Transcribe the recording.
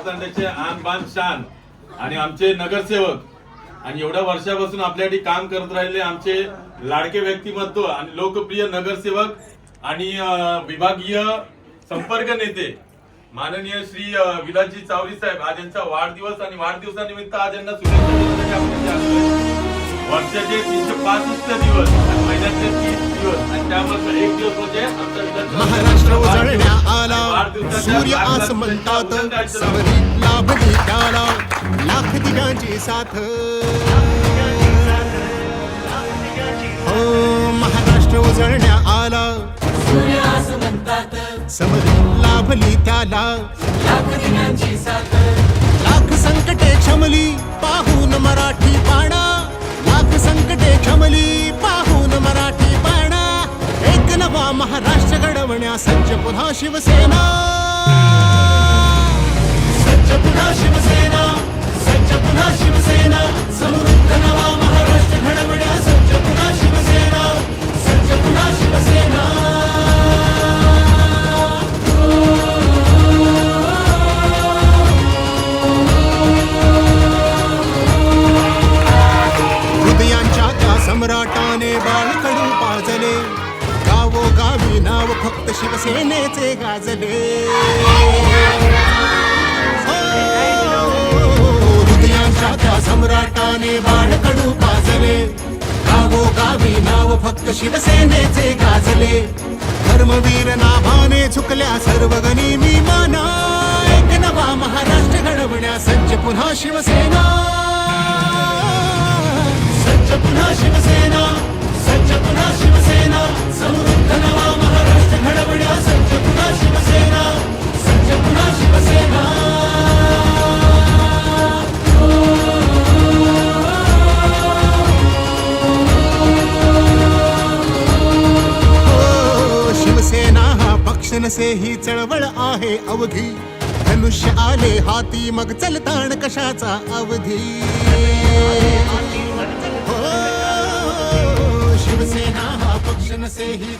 मारतांड्याचे आन बान शान आणि आमचे नगरसेवक आणि एवढ्या वर्षापासून आपल्यासाठी काम करत राहिले आमचे लाडके व्यक्तिमत्व आणि लोकप्रिय नगरसेवक आणि विभागीय संपर्क नेते माननीय श्री विलासजी चावरी साहेब, आज यांचा वाढदिवस आणि वाढदिवसानिमित्त आज यांना शुभेच्छा देण्यासाठी वर्षाचे 365 दिवस आणि महिन्याचे 30 दिवस आणि त्यामध्ये एक दिवस म्हणजे महाराष्ट्र उजळण्या आला, सूर्य आसमंतात समरी लाभली त्याला लाख दिव्यांची साथ. हो महाराष्ट्र उजळण्या आला, सूर्य आसमंतात समरी लाभली त्याला लाख दिव्यांची साथ. लाख संकटे क्षमली पाहून मराठी पाणा, लाख संकटे क्षमली पाहून मराठी पाणा. एक नवा महाराष्ट्र घडवण्या सज्ज पुन्हा शिवसेना, सज्ज पुन्हा शिवसेना, सज्ज पुन्हा शिवसेना. समृद्ध नवा महाराष्ट्र घडवण्या सज्ज पुन्हा शिवसेना, सज्ज पुन्हा शिवसेना. हृदयांच्या त्या सम्राटाने बाळकडू पाजले, गावोगावी नाव फक्त शिवसेनेचे गाजले. हृदयांच्या त्या सम्राटाने बाळकडू पाजले, गावोगावी नाव फक्त शिवसेनेचे गाजले. धर्मवीर नाभाने झुकल्या सर्व गनिमी माना, एक नवा महाराष्ट्र घडवण्या सज्ज पुन्हा शिवसेना, सज्ज पुन्हा शिवसेना, सज्ज पुन्हा शिवसेना. समृद्ध नवा महाराष्ट्र घडवण्या सज्ज पुन्हा शिवसेना, सज्ज पुन्हा शिवसेना. हो शिवसेना हा पक्ष नसे ही चळवळ आहे अवधी, धनुष्य आले हाती मग चलताण कशाचा अवधी. शिवसेना हा पक्ष नसे ही